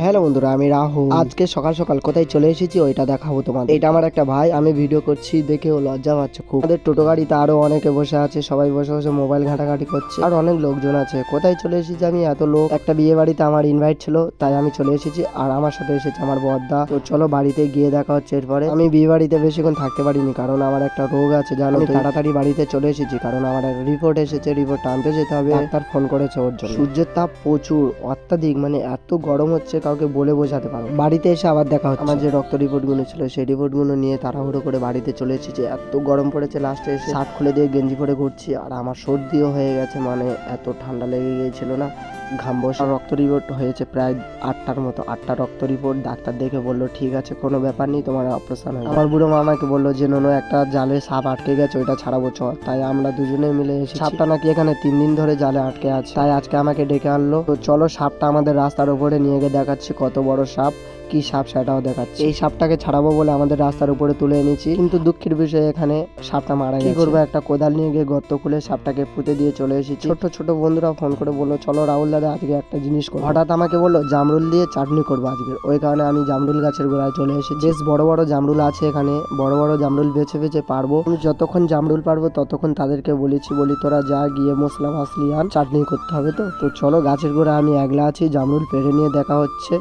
Hello বন্ধুরা, আমি রাহুল। আজকে সকাল সকাল কোথায় চলে এসেছি ওইটা দেখাবো তোমাদের। এটা আমার একটা ভাই, আমি ভিডিও করছি দেখেও লজ্জা পাচ্ছে খুব। আমাদের টোটো গাড়িতে আরো অনেকে বসে আছে, সবাই বসে বসে মোবাইল ঘাটাঘাটি করছে, আর অনেক লোকজন আছে। কোথায় চলে এসেছি আমি, এত লোক। একটা বিয়ে বাড়িতে আমার ইনভাইট ছিল, তাই আমি চলে এসেছি। আর আমার সাথে এসেছে আমার বড়দা। তো চলো বাড়িতে গিয়ে দেখা হচ্ছে এরপরে। আমি বিয়ে বাড়িতে বেশিক্ষণ থাকতে পারিনি, কারণ আমার একটা রোগ আছে জানো। আমি তাড়াতাড়ি বাড়িতে চলে এসেছি, কারণ আমার রিপোর্ট এসেছে, রিপোর্ট আনতে যেতে হবে। ডাক্তার ফোন করেছে ওর জন্য। সূর্যের তাপ প্রচুর, অত্যাধিক, মানে এত গরম হচ্ছে কাউকে বলে বোঝাতে পারবো। বাড়িতে এসে আবার দেখা হচ্ছে। আমার যে রক্ত রিপোর্ট গুলো ছিল সেই রিপোর্ট গুলো নিয়ে তাড়াহুড়ো করে বাড়িতে চলে এসেছি। এত গরম পড়েছে, লাস্টে এসে শার্ট খুলে দিয়ে গেঞ্জি পরে ঘুরছি। আর আমার সর্দিও হয়ে গেছে, মানে এত ঠান্ডা লেগে গিয়েছিল না, ঘাম বসে। রক্ত রিপোর্ট হয়েছে প্রায় 8টার মতো, 8টা রক্ত রিপোর্ট। ডাক্তার দেখে বললো ঠিক আছে, কোনো ব্যাপার নেই, তোমার অপারেশন হবে। আমার বুড়ো মামাকে বললো যে নোনো একটা জালে সাপ আটকে গেছে, ওইটা ছাড়াবো চ। তাই আমরা দুজনে মিলে এসে, সাপটা নাকি এখানে 3 দিন ধরে জালে আটকে আছে, তাই আজকে আমাকে ডেকে আনলো। তো চলো সাপটা আমাদের রাস্তার উপরে নিয়ে গিয়ে দেখাচ্ছি কত বড় সাপ, কি সাপ সেটাও দেখাচ্ছি। এই সাপটাকে ছাড়াবো বলে আমাদের রাস্তার উপরে তুলে এনেছি, কিন্তু দুঃখের বিষয় এখানে সাপটা মারা গেছে। কি করবো, একটা কোদাল নিয়ে গিয়ে গর্ত খুলে সাপটাকে পুঁতে দিয়ে চলে এসেছি। ছোট ছোট বন্ধুরা ফোন করে বললো চলো রাহুল দাদা আজকে একটা জিনিস করবো। হঠাৎ আমাকে বললো জামরুল দিয়ে চাটনি করবো আজকে। ওই কারণে আমি জামরুল গাছের গোড়ায় চলে এসেছি। বেশ বড় বড় জামরুল আছে এখানে, বড় বড় জামরুল বেছে বেছে পারবো। আমি যতক্ষণ জামরুল পারবো ততক্ষণ তাদেরকে বলি তোরা যা গিয়ে মশলা মাছলি আন, চাটনি করতে হবে। তো চলো গাছের গোড়ায় আমি একলা আছি, জামরুল পেরে নিয়ে দেখা হচ্ছে।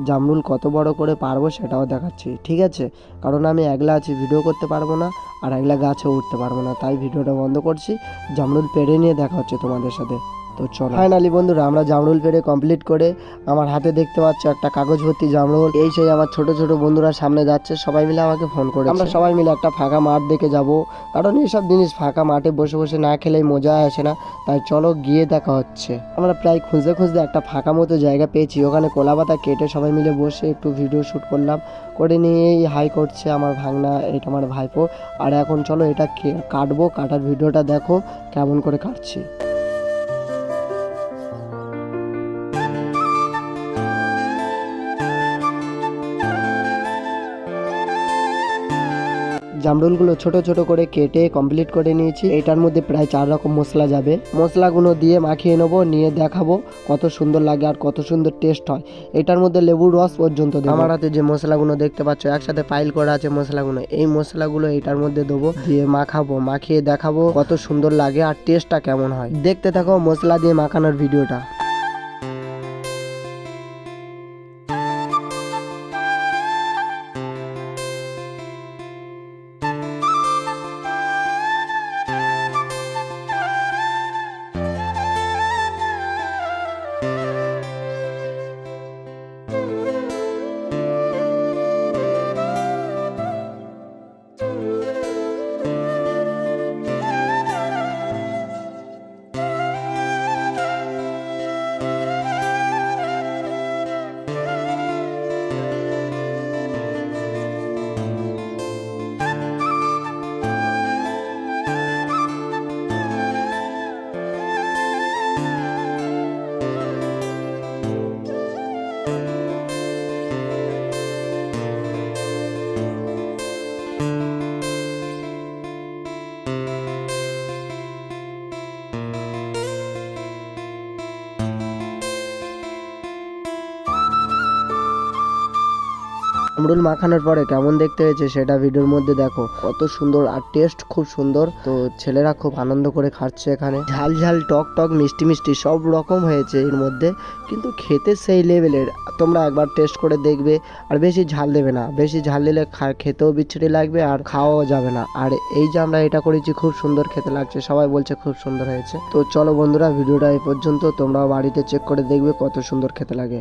জামরুল কত বড় করে পারবো সেটাও দেখাচ্ছি, ঠিক আছে? কারণ আমি একলা আছি, ভিডিও করতে পারবো না, আর একলা গাছে উঠতে পারবো না, তাই ভিডিওটা বন্ধ করছি। জামরুল পেরে নিয়ে দেখা হচ্ছে তোমাদের সাথে। তো চলো ফাইনালি বন্ধুরা আমরা জামরুল পেরে কমপ্লিট করে, আমার হাতে দেখতে পাচ্ছ একটা কাগজ ভর্তি জামরুল। এই সেই আমার ছোট ছোট বন্ধুরা সামনে যাচ্ছে, সবাই মিলে আমাকে ফোন করে। আমরা সবাই মিলে একটা ফাঁকা মাঠ দেখে যাব, কারণ এইসব জিনিস ফাঁকা মাঠে বসে বসে না খেলেই মজা আসে না। তাই চলো গিয়ে দেখা হচ্ছে। আমরা প্রায় খুঁজতে খুঁজতে একটা ফাঁকা মতো জায়গা পেয়েছি, ওখানে কলা পাতা কেটে সবাই মিলে বসে একটু ভিডিও শ্যুট করলাম। করে নিয়েই হাই করছে আমার ভাগনা, এটা আমার ভাইপো। আর এখন চলো এটা কাটবো, কাটার ভিডিওটা দেখো কেমন করে কাটছি। জামরুলগুলো ছোট ছোট করে কেটে কমপ্লিট করে নিয়েছি। এটার মধ্যে প্রায় 4 রকম মশলা যাবে। মশলাগুলো দিয়ে মাখিয়ে নেবো, নিয়ে দেখাবো কত সুন্দর লাগে আর কত সুন্দর টেস্ট হয়। এটার মধ্যে লেবুর রস পর্যন্ত দেবো। আমার হাতে যে মশলাগুলো দেখতে পাচ্ছ একসাথে পাইল করা আছে মশলাগুলো, এই মশলাগুলো এটার মধ্যে দেবো, দিয়ে মাখাবো, মাখিয়ে দেখাবো কত সুন্দর লাগে আর টেস্টটা কেমন হয়। দেখতে থাকো মশলা দিয়ে মাখানোর ভিডিওটা। জামরুল মাখানোর পরে কেমন দেখতে হয়েছে সেটা ভিডিওর মধ্যে দেখো, কত সুন্দর আর টেস্ট খুব সুন্দর। তো ছেলেরা খুব আনন্দ করে খাচ্ছে এখানে। ঝাল ঝাল টক টক মিষ্টি মিষ্টি সব রকম হয়েছে এর মধ্যে, কিন্তু খেতে সেই লেভেলের। তোমরা একবার টেস্ট করে দেখবে। আর বেশি ঝাল দেবে না, বেশি ঝাল দিলে খেতেও বিচ্ছিরি লাগবে আর খাওয়াও যাবে না। আর এই যে আমরা এটা করেছি খুব সুন্দর খেতে লাগছে, সবাই বলছে খুব সুন্দর হয়েছে। তো চলো বন্ধুরা ভিডিওটা এই পর্যন্ত, তোমরাও বাড়িতে চেক করে দেখবে কত সুন্দর খেতে লাগে।